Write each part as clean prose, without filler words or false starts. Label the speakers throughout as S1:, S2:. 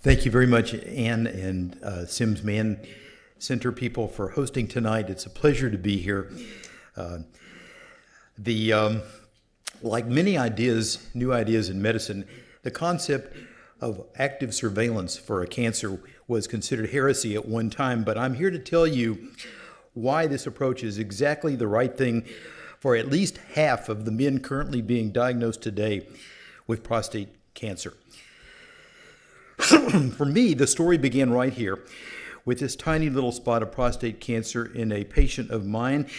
S1: Thank you very much, Ann and Sims Mann Center people for hosting tonight. It's a pleasure to be here. Like many ideas, new ideas in medicine, the concept of active surveillance for a cancer was considered heresy at one time, but I'm here to tell you why this approach is exactly the right thing for at least half of the men currently being diagnosed today with prostate cancer. For me, the story began right here with this tiny little spot of prostate cancer in a patient of mine.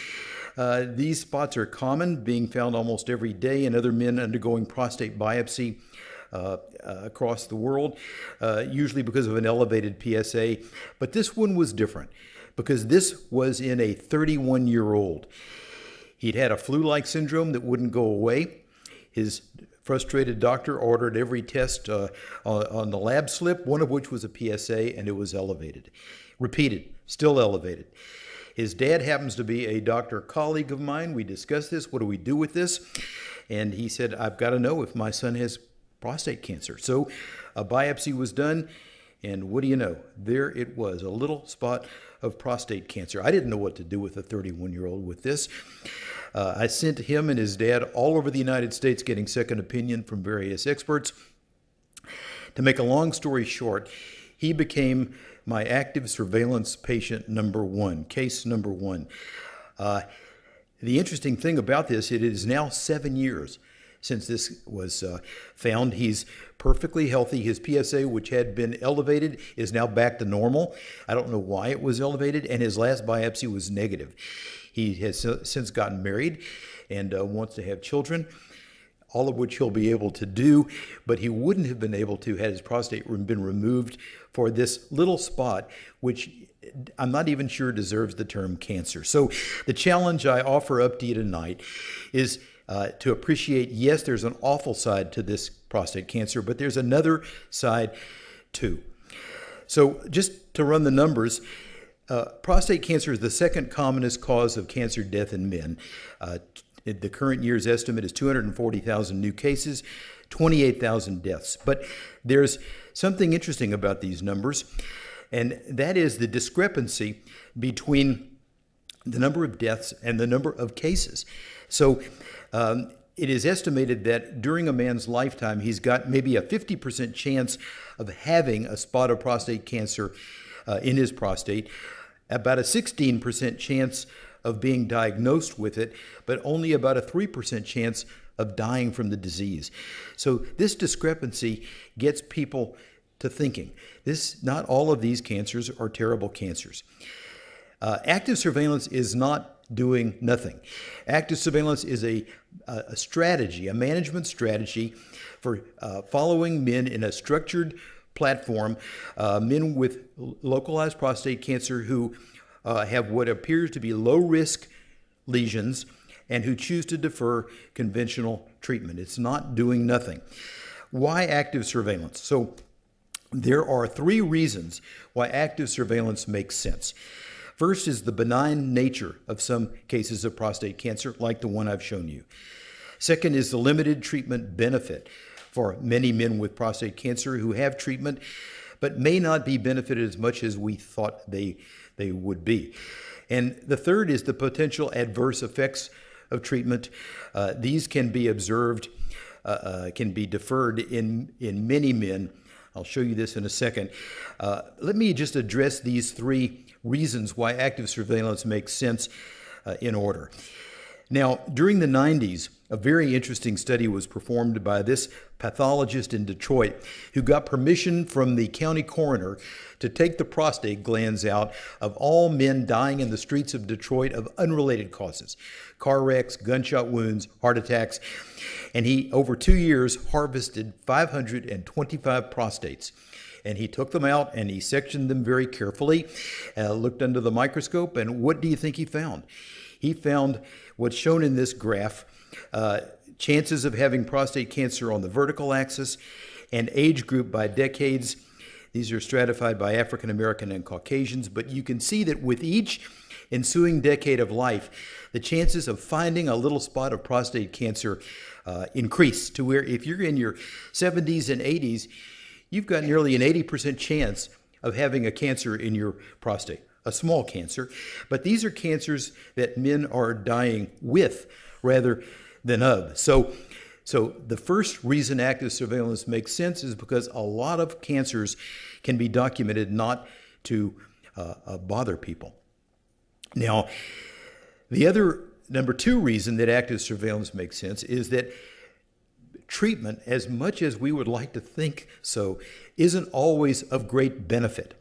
S1: These spots are common, being found almost every day in other men undergoing prostate biopsy across the world, usually because of an elevated PSA. But this one was different because this was in a 31-year-old. He'd had a flu-like syndrome that wouldn't go away. His frustrated doctor ordered every test on the lab slip, one of which was a PSA, and it was elevated. Repeated, still elevated. His dad happens to be a doctor colleague of mine. We discussed this. What do we do with this? And he said, I've got to know if my son has prostate cancer. So a biopsy was done, and what do you know? There it was, a little spot of prostate cancer. I didn't know what to do with a 31-year-old with this. I sent him and his dad all over the United States getting second opinion from various experts. To make a long story short, he became my active surveillance patient number one, case number one. The interesting thing about this, it is now 7 years since this was found. He's perfectly healthy. His PSA, which had been elevated, is now back to normal. I don't know why it was elevated, and his last biopsy was negative. He has since gotten married and wants to have children, all of which he'll be able to do, but he wouldn't have been able to had his prostate been removed for this little spot, which I'm not even sure deserves the term cancer. So the challenge I offer up to you tonight is to appreciate, yes, there's an awful side to this prostate cancer, but there's another side too. So just to run the numbers, prostate cancer is the second commonest cause of cancer death in men. The current year's estimate is 240,000 new cases, 28,000 deaths. But there's something interesting about these numbers, and that is the discrepancy between the number of deaths and the number of cases. So it is estimated that during a man's lifetime, he's got maybe a 50% chance of having a spot of prostate cancer in his prostate, about a 16% chance of being diagnosed with it, but only about a 3% chance of dying from the disease. So this discrepancy gets people to thinking. Not all of these cancers are terrible cancers. Active surveillance is not doing nothing. Active surveillance is a strategy, a management strategy for following men in a structured platform, men with localized prostate cancer who have what appears to be low-risk lesions and who choose to defer conventional treatment. It's not doing nothing. Why active surveillance? So there are three reasons why active surveillance makes sense. First is the benign nature of some cases of prostate cancer, like the one I've shown you. Second is the limited treatment benefit for many men with prostate cancer who have treatment but may not be benefited as much as we thought they would be. And the third is the potential adverse effects of treatment. These can be observed, can be deferred in many men. I'll show you this in a second. Let me just address these three reasons why active surveillance makes sense in order. Now, during the 90s, a very interesting study was performed by this pathologist in Detroit who got permission from the county coroner to take the prostate glands out of all men dying in the streets of Detroit of unrelated causes, car wrecks, gunshot wounds, heart attacks. And he, over 2 years, harvested 525 prostates. And he took them out and he sectioned them very carefully, looked under the microscope, and what do you think he found? He found what's shown in this graph, chances of having prostate cancer on the vertical axis and age group by decades. These are stratified by African American and Caucasians, but you can see that with each ensuing decade of life, the chances of finding a little spot of prostate cancer increase to where if you're in your 70s and 80s, you've got nearly an 80% chance of having a cancer in your prostate, a small cancer. But these are cancers that men are dying with rather than of. So the first reason active surveillance makes sense is because a lot of cancers can be documented not to bother people. Now, the other number two reason that active surveillance makes sense is that treatment, as much as we would like to think so, isn't always of great benefit.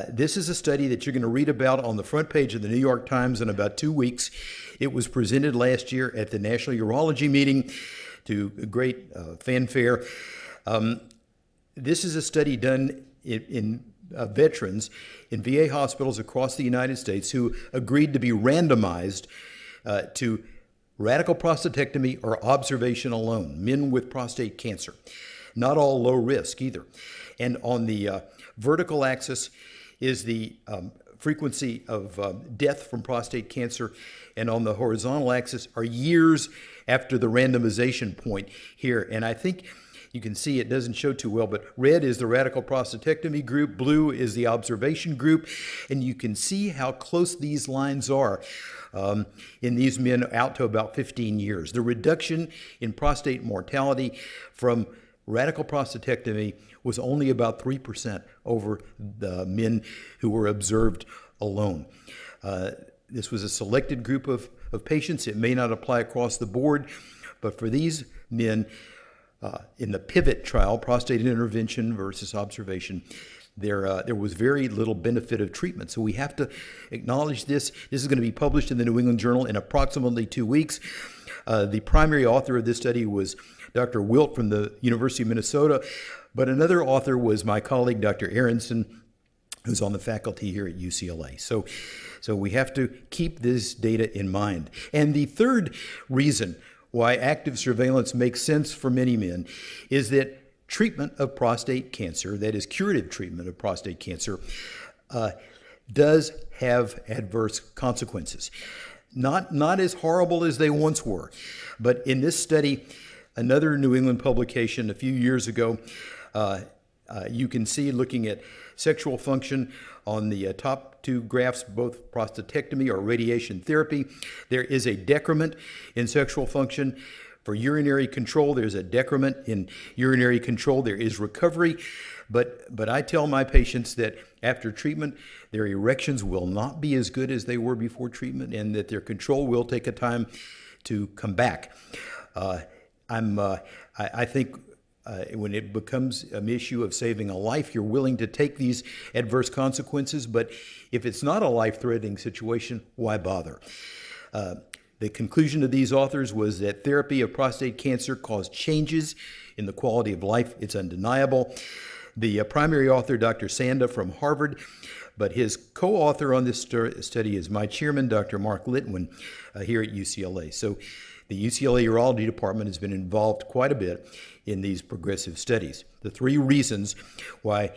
S1: This is a study that you're going to read about on the front page of the New York Times in about 2 weeks. It was presented last year at the National Urology meeting to great fanfare. This is a study done in veterans in VA hospitals across the United States who agreed to be randomized to radical prostatectomy or observation alone, men with prostate cancer. Not all low risk either. And on the vertical axis is the frequency of death from prostate cancer, and on the horizontal axis are years after the randomization point here. And I think you can see it doesn't show too well, but red is the radical prostatectomy group, blue is the observation group, and you can see how close these lines are in these men out to about 15 years. The reduction in prostate mortality from radical prostatectomy was only about 3% over the men who were observed alone. This was a selected group of patients. It may not apply across the board, but for these men in the PIVOT trial, prostate intervention versus observation, there was very little benefit of treatment. So we have to acknowledge this. This is going to be published in the New England Journal in approximately 2 weeks. The primary author of this study was Dr. Wilt from the University of Minnesota, but another author was my colleague, Dr. Aronson, who's on the faculty here at UCLA. So we have to keep this data in mind. And the third reason why active surveillance makes sense for many men is that treatment of prostate cancer, that is curative treatment of prostate cancer, does have adverse consequences. Not as horrible as they once were, but in this study, another New England publication a few years ago, you can see, looking at sexual function on the top two graphs, both prostatectomy or radiation therapy, there is a decrement in sexual function. For urinary control, there's a decrement in urinary control. There is recovery, but I tell my patients that after treatment, their erections will not be as good as they were before treatment, and that their control will take a time to come back. I think when it becomes an issue of saving a life, you're willing to take these adverse consequences, but if it's not a life-threatening situation, why bother? The conclusion of these authors was that therapy of prostate cancer caused changes in the quality of life. It's undeniable. The primary author, Dr. Sanda from Harvard, but his co-author on this study is my chairman, Dr. Mark Litwin, here at UCLA. So the UCLA Urology Department has been involved quite a bit in these progressive studies. The three reasons why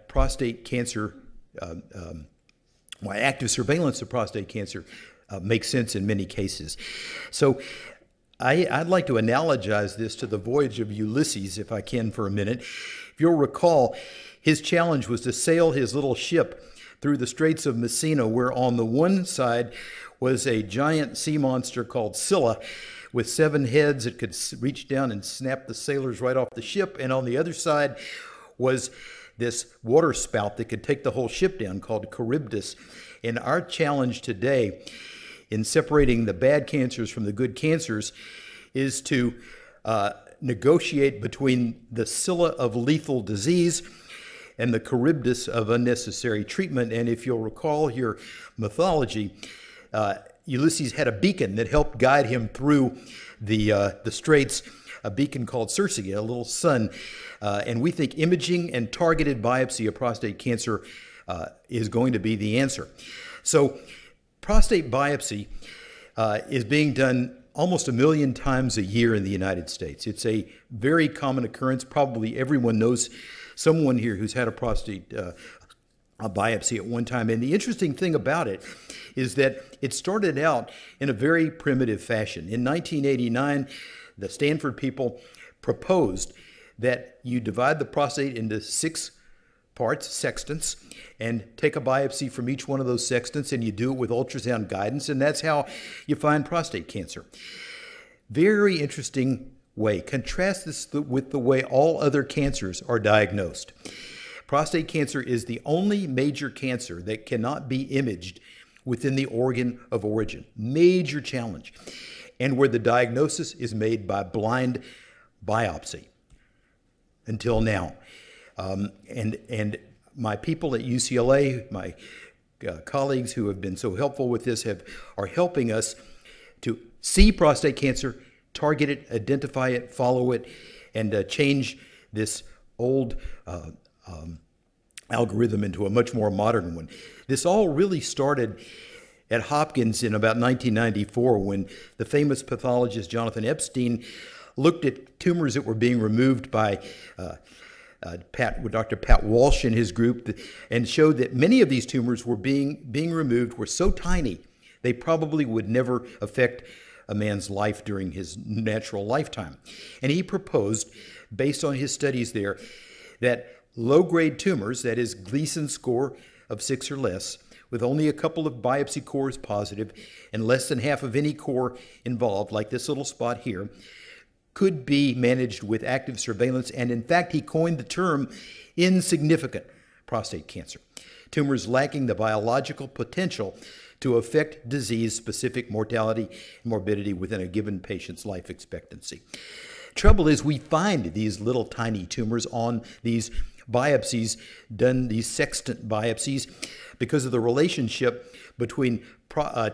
S1: prostate cancer, why active surveillance of prostate cancer makes sense in many cases. So I'd like to analogize this to the voyage of Ulysses, if I can, for a minute. If you'll recall, his challenge was to sail his little ship through the Straits of Messina, where on the one side was a giant sea monster called Scylla with 7 heads that could reach down and snap the sailors right off the ship, and on the other side was this water spout that could take the whole ship down called Charybdis. And our challenge today in separating the bad cancers from the good cancers is to negotiate between the Scylla of lethal disease and the Charybdis of unnecessary treatment. And if you'll recall your mythology, Ulysses had a beacon that helped guide him through the straits, a beacon called Circe, a little sun. And we think imaging and targeted biopsy of prostate cancer is going to be the answer. So prostate biopsy is being done almost 1 million times a year in the United States. It's a very common occurrence. Probably everyone knows someone here who's had a prostate a biopsy at one time. And the interesting thing about it is that it started out in a very primitive fashion. In 1989, the Stanford people proposed that you divide the prostate into 6 parts, sextants, and take a biopsy from each one of those sextants, and you do it with ultrasound guidance, and that's how you find prostate cancer. Very interesting way. Contrast this with the way all other cancers are diagnosed. Prostate cancer is the only major cancer that cannot be imaged within the organ of origin. Major challenge. And where the diagnosis is made by blind biopsy until now. And my people at UCLA, my colleagues who have been so helpful with this are helping us to see prostate cancer, target it, identify it, follow it, and change this old algorithm into a much more modern one. This all really started at Hopkins in about 1994 when the famous pathologist Jonathan Epstein looked at tumors that were being removed by Dr. Pat Walsh and his group, and showed that many of these tumors were being removed were so tiny they probably would never affect a man's life during his natural lifetime. And he proposed, based on his studies there, that low-grade tumors, that is Gleason score of 6 or less, with only a couple of biopsy cores positive and less than half of any core involved, like this little spot here, could be managed with active surveillance. And in fact, he coined the term insignificant prostate cancer. Tumors lacking the biological potential to affect disease-specific mortality and morbidity within a given patient's life expectancy. Trouble is, we find these little tiny tumors on these biopsies done, these sextant biopsies, because of the relationship between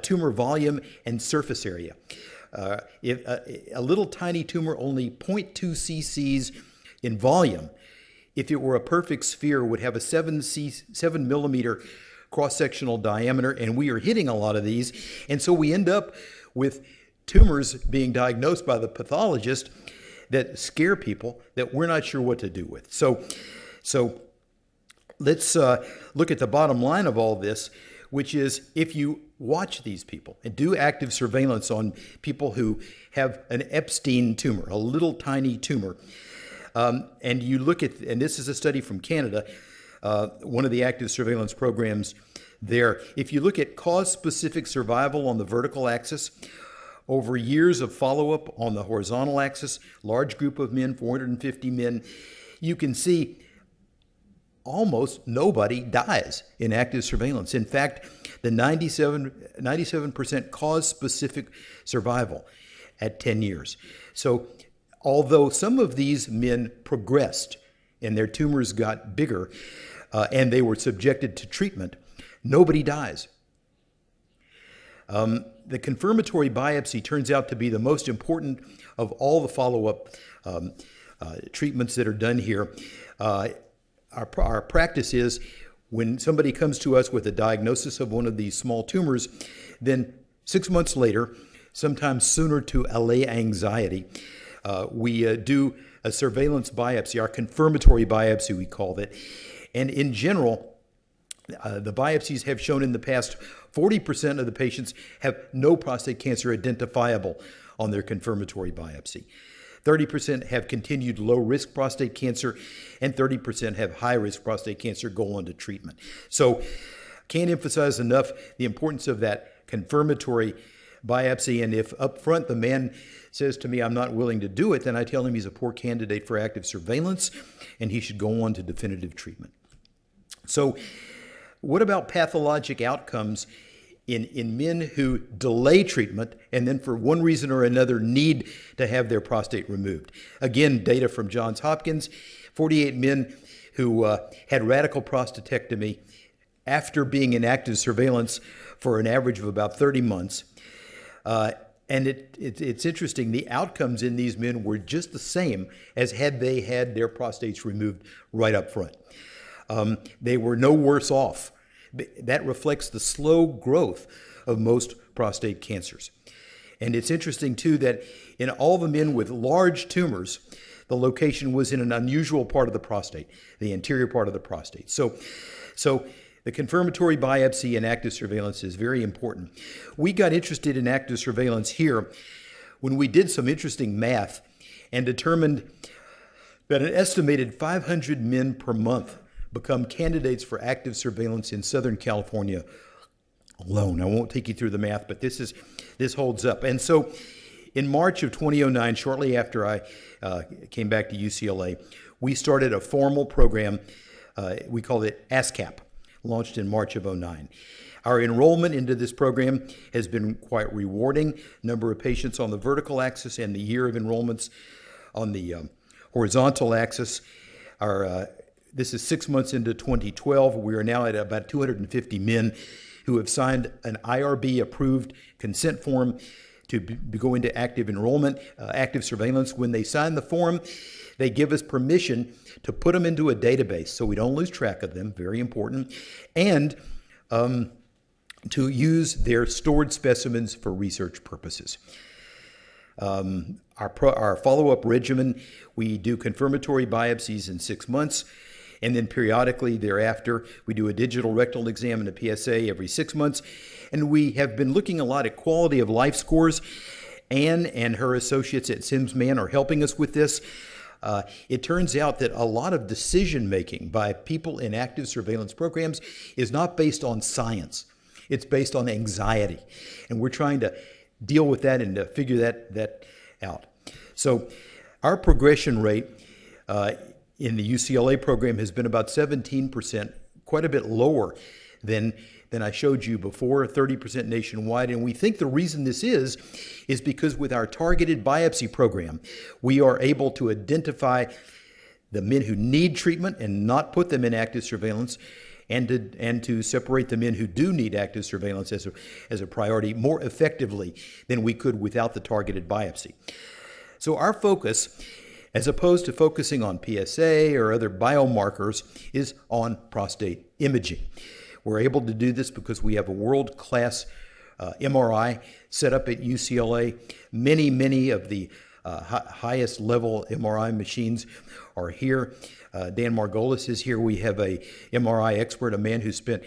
S1: tumor volume and surface area. If a little tiny tumor, only 0.2 cc's in volume, if it were a perfect sphere, would have a 7 millimeter cross-sectional diameter, and we are hitting a lot of these, and so we end up with tumors being diagnosed by the pathologist that scare people that we're not sure what to do with. So let's look at the bottom line of all this, which is if you watch these people and do active surveillance on people who have an Epstein tumor, a little tiny tumor, and you look at, and this is a study from Canada, one of the active surveillance programs there. If you look at cause-specific survival on the vertical axis, over years of follow-up on the horizontal axis, large group of men, 450 men, you can see almost nobody dies in active surveillance. In fact, the 97% cause-specific survival at 10 years. So although some of these men progressed and their tumors got bigger and they were subjected to treatment, nobody dies. The confirmatory biopsy turns out to be the most important of all the follow-up treatments that are done here. Our practice is when somebody comes to us with a diagnosis of one of these small tumors, then 6 months later, sometimes sooner to allay anxiety, we do a surveillance biopsy, our confirmatory biopsy we call it. And in general, the biopsies have shown in the past 40% of the patients have no prostate cancer identifiable on their confirmatory biopsy. 30% have continued low-risk prostate cancer, and 30% have high-risk prostate cancer go on to treatment. So can't emphasize enough the importance of that confirmatory biopsy, and if up front the man says to me, I'm not willing to do it, then I tell him he's a poor candidate for active surveillance, and he should go on to definitive treatment. So what about pathologic outcomes in men who delay treatment and then for one reason or another need to have their prostate removed? Again, data from Johns Hopkins, 48 men who had radical prostatectomy after being in active surveillance for an average of about 30 months. And it's interesting, the outcomes in these men were just the same as had they had their prostates removed right up front. They were no worse off. That reflects the slow growth of most prostate cancers. And it's interesting, too, that in all the men with large tumors, the location was in an unusual part of the prostate, the anterior part of the prostate. So the confirmatory biopsy and active surveillance is very important. We got interested in active surveillance here when we did some interesting math and determined that an estimated 500 men per month become candidates for active surveillance in Southern California alone. I won't take you through the math, but this holds up. And so in March of 2009, shortly after I came back to UCLA, we started a formal program. We called it ASCAP, launched in March of 2009. Our enrollment into this program has been quite rewarding. Number of patients on the vertical axis and the year of enrollments on the horizontal axis. This is 6 months into 2012. We are now at about 250 men who have signed an IRB-approved consent form to go into active enrollment, active surveillance. When they sign the form, they give us permission to put them into a database so we don't lose track of them, very important, and to use their stored specimens for research purposes. Our follow-up regimen, we do confirmatory biopsies in 6 months, and then periodically thereafter, we do a digital rectal exam and a PSA every 6 months. And we have been looking a lot at quality of life scores. Anne and her associates at Mann are helping us with this. It turns out that a lot of decision-making by people in active surveillance programs is not based on science. It's based on anxiety. And we're trying to deal with that and to figure that out. So our progression rate in the UCLA program has been about 17%, quite a bit lower than I showed you before, 30% nationwide. And we think the reason this is because with our targeted biopsy program, we are able to identify the men who need treatment and not put them in active surveillance, and to separate the men who do need active surveillance as a priority more effectively than we could without the targeted biopsy. So our focus, as opposed to focusing on PSA or other biomarkers, is on prostate imaging. We're able to do this because we have a world-class MRI set up at UCLA. Many of the highest level MRI machines are here. Dan Margolis is here. We have a MRI expert, a man who spent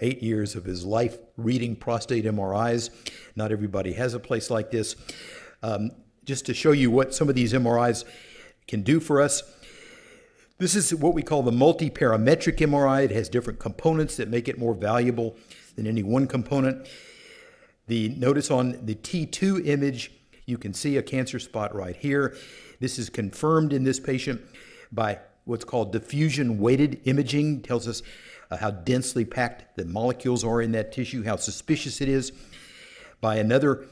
S1: 8 years of his life reading prostate MRIs. Not everybody has a place like this. Just to show you what some of these MRIs can do for us. This is what we call the multi-parametric MRI. It has different components that make it more valuable than any one component. Notice on the T2 image, you can see a cancer spot right here. This is confirmed in this patient by what's called diffusion-weighted imaging. It tells us how densely packed the molecules are in that tissue, how suspicious it is. By another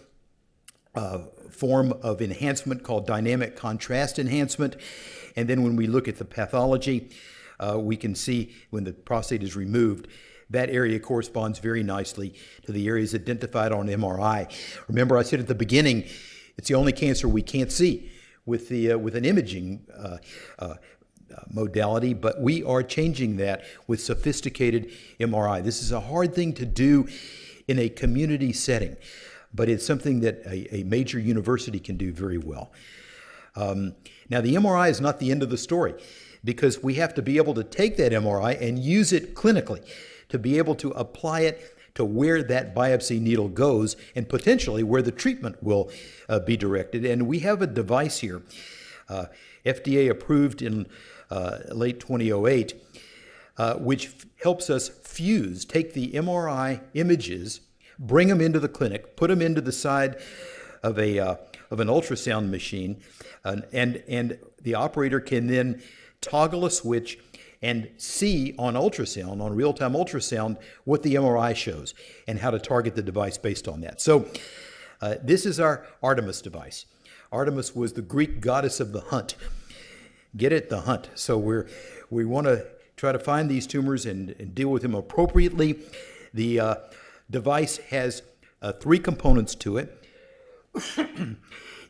S1: form of enhancement called dynamic contrast enhancement. And then when we look at the pathology, we can see when the prostate is removed, that area corresponds very nicely to the areas identified on MRI. Remember, I said at the beginning, it's the only cancer we can't see with an imaging modality, but we are changing that with sophisticated MRI. This is a hard thing to do in a community setting, but it's something that a major university can do very well. Now, the MRI is not the end of the story, because we have to be able to take that MRI and use it clinically to be able to apply it to where that biopsy needle goes and potentially where the treatment will be directed. And we have a device here, FDA approved in late 2008, which helps us take the MRI images, bring them into the clinic, put them into the side of an ultrasound machine, and the operator can then toggle a switch and see on ultrasound, on real-time ultrasound, what the MRI shows and how to target the device based on that. So this is our Artemis device. Artemis was the Greek goddess of the hunt. Get it? The hunt. So we want to try to find these tumors and deal with them appropriately. The device has 3 components to it.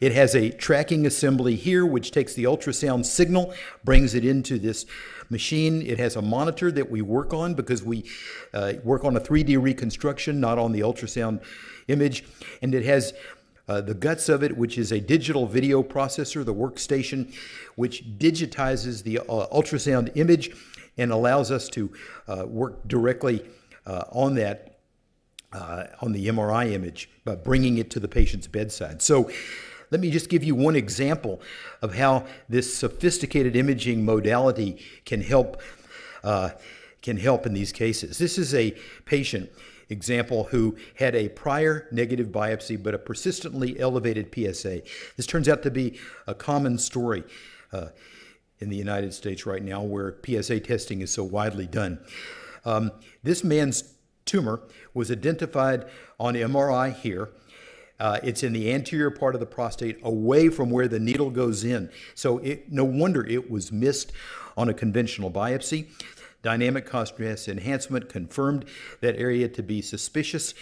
S1: It has a tracking assembly here, which takes the ultrasound signal, brings it into this machine. It has a monitor that we work on because we work on a 3D reconstruction, not on the ultrasound image. And it has the guts of it, which is a digital video processor, the workstation, which digitizes the ultrasound image and allows us to work directly on that, on the MRI image, by bringing it to the patient's bedside. So Let me just give you one example of how this sophisticated imaging modality can help in these cases. This is a patient example who had a prior negative biopsy but a persistently elevated PSA. This turns out to be a common story in the United States right now, where PSA testing is so widely done. This man's tumor was identified on MRI here. It's in the anterior part of the prostate, away from where the needle goes in. So no wonder it was missed on a conventional biopsy. Dynamic contrast enhancement confirmed that area to be suspicious.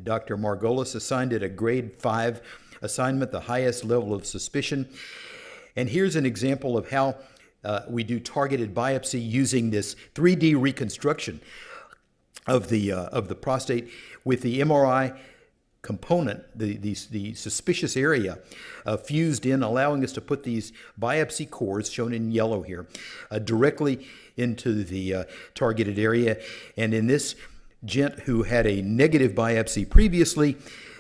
S1: Dr. Margolis assigned it a grade 5 assignment, the highest level of suspicion. And here's an example of how we do targeted biopsy using this 3D reconstruction of the prostate with the MRI component, the suspicious area fused in, allowing us to put these biopsy cores, shown in yellow here, directly into the targeted area. And in this gent who had a negative biopsy previously,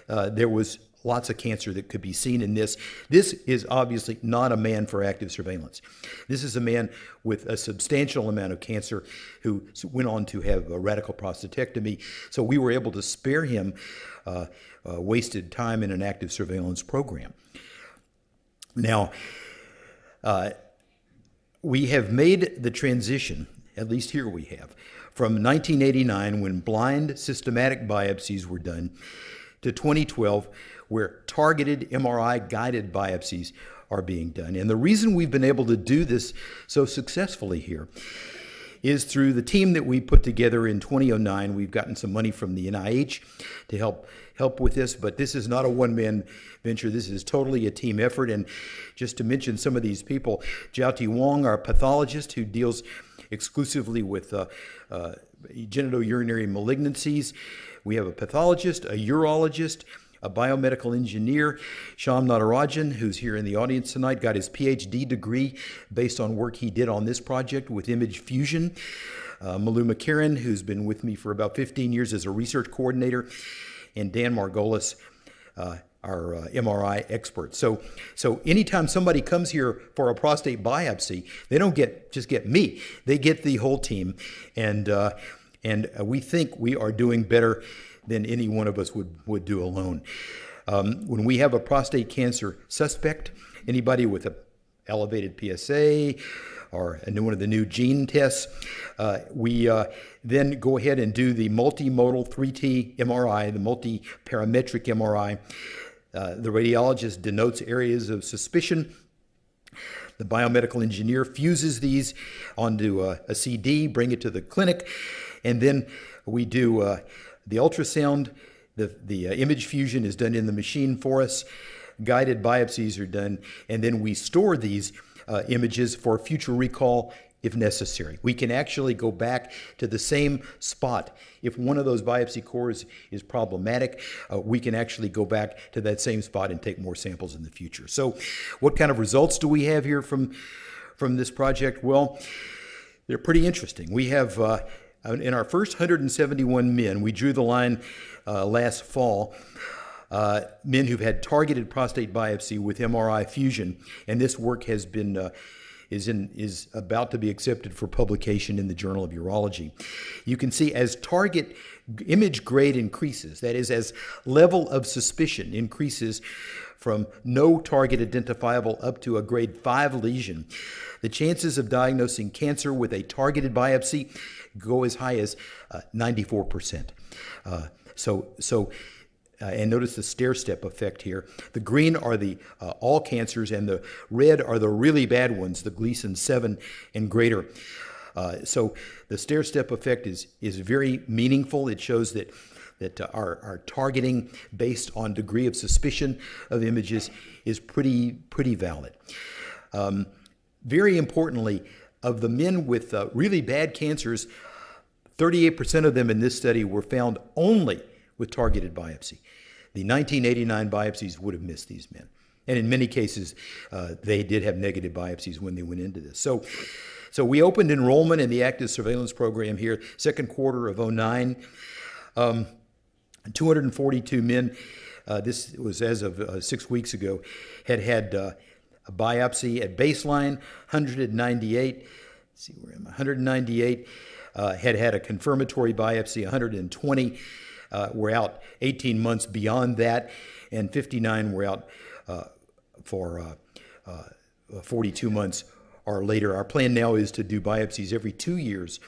S1: there was lots of cancer that could be seen in this. This is obviously not a man for active surveillance. This is a man with a substantial amount of cancer who went on to have a radical prostatectomy. So we were able to spare him wasted time in an active surveillance program. Now, we have made the transition, at least here we have, from 1989, when blind systematic biopsies were done, to 2012, where targeted MRI-guided biopsies are being done. And the reason we've been able to do this so successfully here is through the team that we put together in 2009. We've gotten some money from the NIH to help with this, but this is not a one-man venture. This is totally a team effort. And just to mention some of these people, Jiaoti Wong, our pathologist who deals exclusively with genitourinary malignancies. We have a pathologist, a urologist, a biomedical engineer, Shyam Natarajan, who's here in the audience tonight, got his PhD degree based on work he did on this project with image fusion. Maluma Kiran, who's been with me for about 15 years as a research coordinator, and Dan Margolis, our MRI expert. So anytime somebody comes here for a prostate biopsy, they don't just get me, they get the whole team. And we think we are doing better than any one of us would do alone. When we have a prostate cancer suspect, anybody with an elevated PSA or one of the new gene tests, we then go ahead and do the multimodal 3T MRI, the multi-parametric MRI. The radiologist denotes areas of suspicion. The biomedical engineer fuses these onto a CD, bring it to the clinic, and then we do the ultrasound. The image fusion is done in the machine for us. Guided biopsies are done, and then we store these images for future recall if necessary. We can actually go back to the same spot. If one of those biopsy cores is problematic, we can actually go back to that same spot and take more samples in the future. So what kind of results do we have here from this project? Well, they're pretty interesting. We have, in our first 171 men, we drew the line last fall, men who've had targeted prostate biopsy with MRI fusion, and this work has been is about to be accepted for publication in the Journal of Urology. You can see as target image grade increases, that is, as level of suspicion increases from no target identifiable up to a grade 5 lesion, the chances of diagnosing cancer with a targeted biopsy go as high as 94%. And notice the stair-step effect here. The green are the all cancers, and the red are the really bad ones, the Gleason 7 and greater. So the stair-step effect is very meaningful. It shows that our targeting based on degree of suspicion of images is pretty valid. Very importantly, of the men with really bad cancers, 38% of them in this study were found only with targeted biopsy. The 1989 biopsies would have missed these men. And in many cases, they did have negative biopsies when they went into this. So we opened enrollment in the active surveillance program here, second quarter of 2009. 242 men this was as of 6 weeks ago, had a biopsy at baseline, 198. Let's see, where am I? 198. Had a confirmatory biopsy, 120. Were out 18 months beyond that, and 59 were out for 42 months or later. Our plan now is to do biopsies every 2 years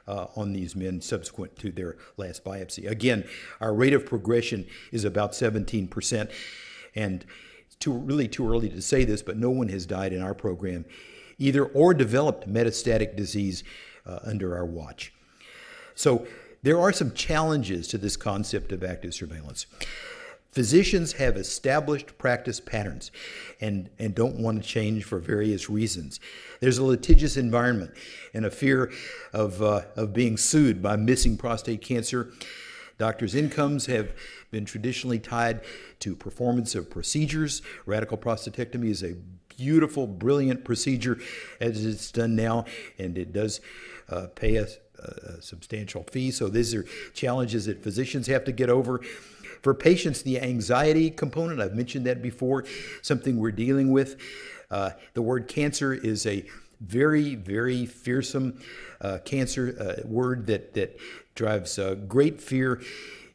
S1: on these men subsequent to their last biopsy. Again, our rate of progression is about 17%, and it's really too early to say this, but no one has died in our program either or developed metastatic disease under our watch. So there are some challenges to this concept of active surveillance. Physicians have established practice patterns and don't want to change for various reasons. There's a litigious environment and a fear of being sued by missing prostate cancer. Doctors' incomes have been traditionally tied to performance of procedures. Radical prostatectomy is a beautiful, brilliant procedure as it's done now, and it does pay a substantial fee. So these are challenges that physicians have to get over. For patients, the anxiety component, I've mentioned that before, something we're dealing with. The word cancer is a very, very fearsome cancer word that drives great fear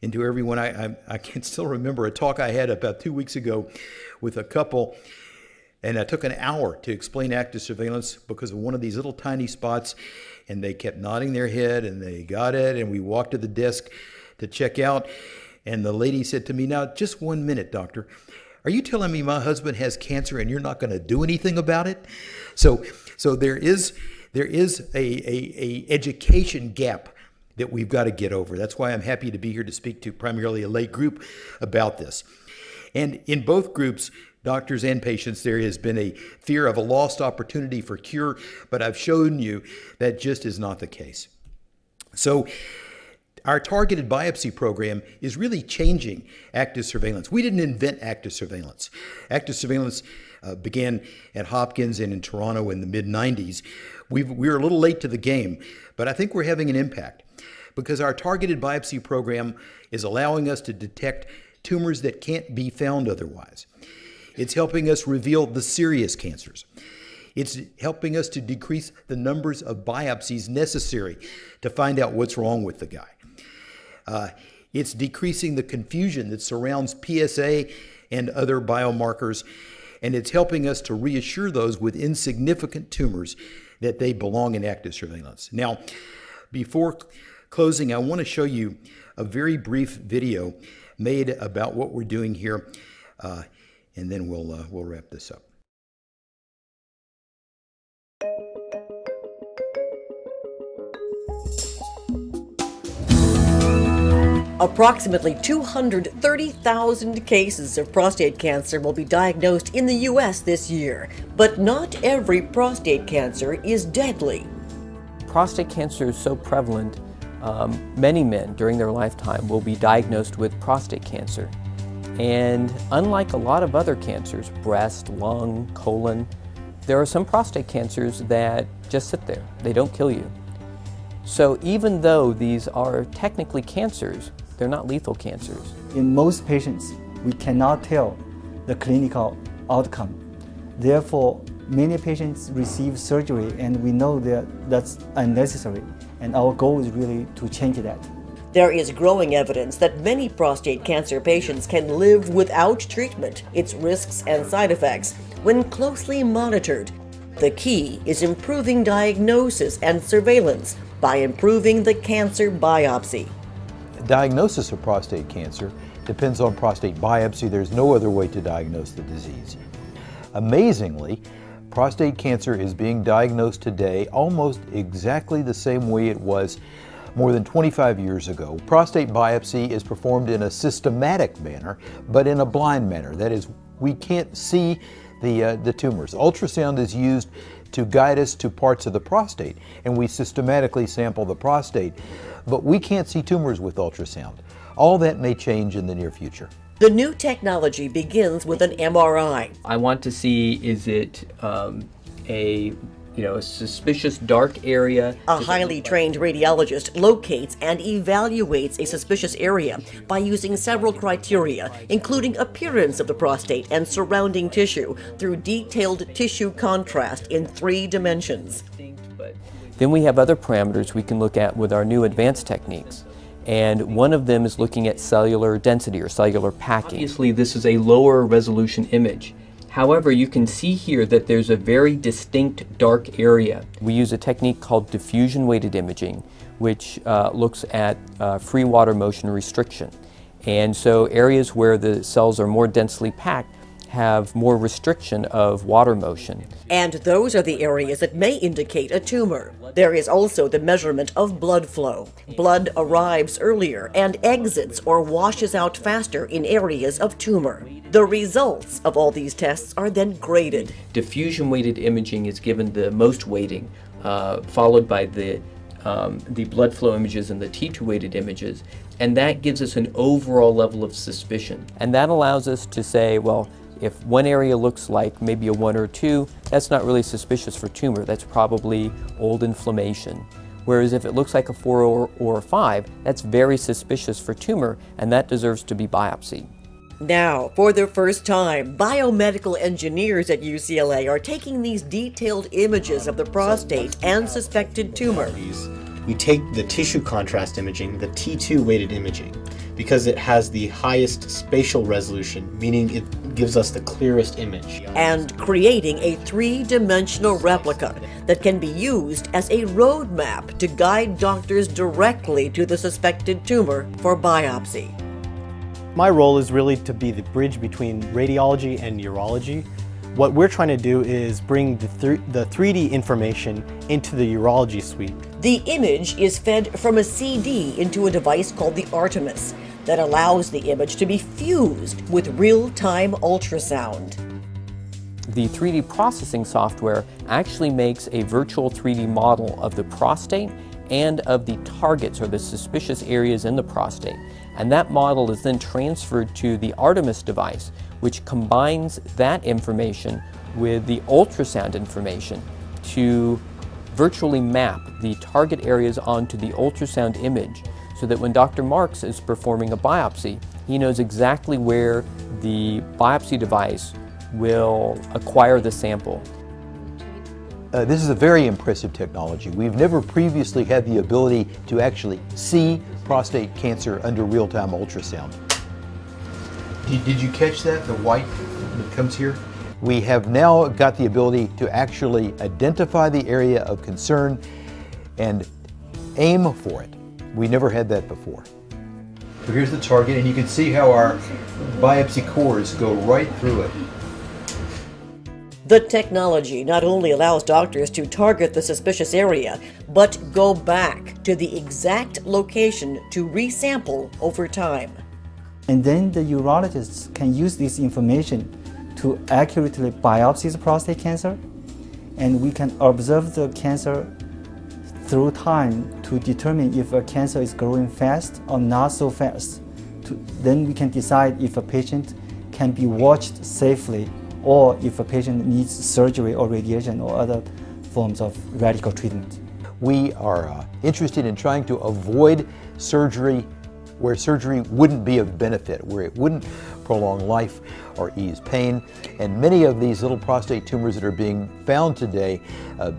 S1: into everyone. I can still remember a talk I had about 2 weeks ago with a couple, and I took an hour to explain active surveillance because of one of these little tiny spots, and they kept nodding their head, and they got it, and we walked to the desk to check out. And the lady said to me, "Now, just 1 minute, doctor. Are you telling me my husband has cancer and you're not going to do anything about it?" So there is a education gap that we've got to get over. That's why I'm happy to be here to speak to primarily a lay group about this. And in both groups, doctors and patients, there has been a fear of a lost opportunity for cure, but I've shown you that just is not the case. So our targeted biopsy program is really changing active surveillance. We didn't invent active surveillance. Active surveillance began at Hopkins and in Toronto in the mid-90s. We were a little late to the game, but I think we're having an impact because our targeted biopsy program is allowing us to detect tumors that can't be found otherwise. It's helping us reveal the serious cancers. It's helping us to decrease the numbers of biopsies necessary to find out what's wrong with the guy. It's decreasing the confusion that surrounds PSA and other biomarkers, and it's helping us to reassure those with insignificant tumors that they belong in active surveillance. Now, before closing, I want to show you a very brief video made about what we're doing here, and then we'll wrap this up.
S2: Approximately 230,000 cases of prostate cancer will be diagnosed in the U.S. this year, but not every prostate cancer is deadly.
S3: Prostate cancer is so prevalent, many men during their lifetime will be diagnosed with prostate cancer. And unlike a lot of other cancers, breast, lung, colon, there are some prostate cancers that just sit there. They don't kill you. So even though these are technically cancers, they're not lethal cancers.
S4: In most patients, we cannot tell the clinical outcome. Therefore, many patients receive surgery and we know that that's unnecessary. And our goal is really to change that.
S2: There is growing evidence that many prostate cancer patients can live without treatment, its risks and side effects, when closely monitored. The key is improving diagnosis and surveillance by improving the cancer biopsy.
S5: Diagnosis of prostate cancer depends on prostate biopsy. There's no other way to diagnose the disease. Amazingly, prostate cancer is being diagnosed today almost exactly the same way it was more than 25 years ago. Prostate biopsy is performed in a systematic manner, but in a blind manner. That is, we can't see the tumors. Ultrasound is used to guide us to parts of the prostate, and we systematically sample the prostate, but we can't see tumors with ultrasound. All that may change in the near future.
S2: The new technology begins with an MRI.
S3: I want to see, is it a suspicious dark area.
S2: A highly trained radiologist locates and evaluates a suspicious area by using several criteria, including appearance of the prostate and surrounding tissue, through detailed tissue contrast in 3 dimensions.
S3: Then we have other parameters we can look at with our new advanced techniques. And one of them is looking at cellular density or cellular packing. Obviously, this is a lower resolution image. However, you can see here that there's a very distinct dark area. We use a technique called diffusion-weighted imaging, which looks at free water motion restriction. And so areas where the cells are more densely packed have more restriction of water motion.
S2: And those are the areas that may indicate a tumor. There is also the measurement of blood flow. Blood arrives earlier and exits or washes out faster in areas of tumor. The results of all these tests are then graded.
S3: Diffusion-weighted imaging is given the most weighting, followed by the blood flow images and the T2-weighted images, and that gives us an overall level of suspicion. And that allows us to say, well, if one area looks like maybe a 1 or 2, that's not really suspicious for tumor. That's probably old inflammation. Whereas if it looks like a 4 or a 5, that's very suspicious for tumor, and that deserves to be biopsied.
S2: Now, for the first time, biomedical engineers at UCLA are taking these detailed images of the prostate and suspected tumor.
S6: We take the tissue contrast imaging, the T2 weighted imaging, because it has the highest spatial resolution, meaning it gives us the clearest image.
S2: And creating a 3-dimensional replica that can be used as a roadmap to guide doctors directly to the suspected tumor for biopsy.
S6: My role is really to be the bridge between radiology and urology. What we're trying to do is bring the 3D information into the urology suite.
S2: The image is fed from a CD into a device called the Artemis that allows the image to be fused with real-time ultrasound.
S3: The 3D processing software actually makes a virtual 3D model of the prostate and of the targets or the suspicious areas in the prostate. And that model is then transferred to the Artemis device, which combines that information with the ultrasound information to virtually map the target areas onto the ultrasound image, so that when Dr. Marks is performing a biopsy, he knows exactly where the biopsy device will acquire the sample.
S5: This is a very impressive technology. We've never previously had the ability to actually see prostate cancer under real-time ultrasound. Did you catch that, the white that comes here? We have now got the ability to actually identify the area of concern and aim for it. We never had that before. So here's the target, and you can see how our biopsy cores go right through it.
S2: The technology not only allows doctors to target the suspicious area, but go back to the exact location to resample over time.
S4: And then the urologists can use this information to accurately biopsy the prostate cancer, and we can observe the cancer through time to determine if a cancer is growing fast or not so fast. Then we can decide if a patient can be watched safely, or if a patient needs surgery or radiation or other forms of radical treatment.
S5: We are interested in trying to avoid surgery where surgery wouldn't be of benefit, where it wouldn't prolong life or ease pain. And many of these little prostate tumors that are being found today,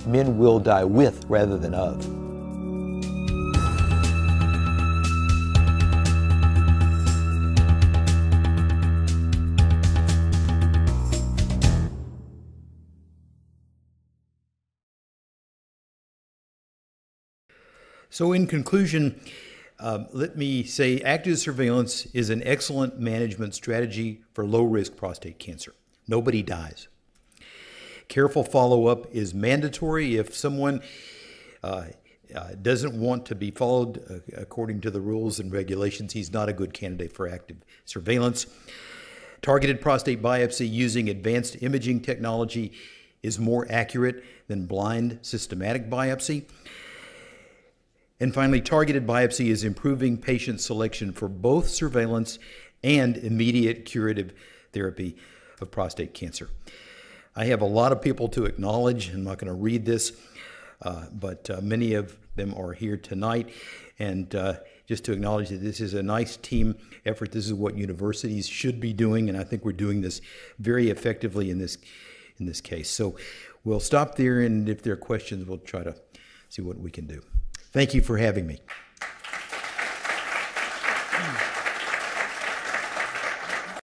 S5: men will die with rather than of.
S1: So in conclusion, let me say active surveillance is an excellent management strategy for low-risk prostate cancer. Nobody dies. Careful follow-up is mandatory. If someone doesn't want to be followed according to the rules and regulations, he's not a good candidate for active surveillance. Targeted prostate biopsy using advanced imaging technology is more accurate than blind systematic biopsy. And finally, targeted biopsy is improving patient selection for both surveillance and immediate curative therapy of prostate cancer. I have a lot of people to acknowledge. I'm not going to read this, but many of them are here tonight. And just to acknowledge that this is a nice team effort. This is what universities should be doing, and I think we're doing this very effectively in this case. So we'll stop there, and if there are questions, we'll try to see what we can do. Thank you for having me.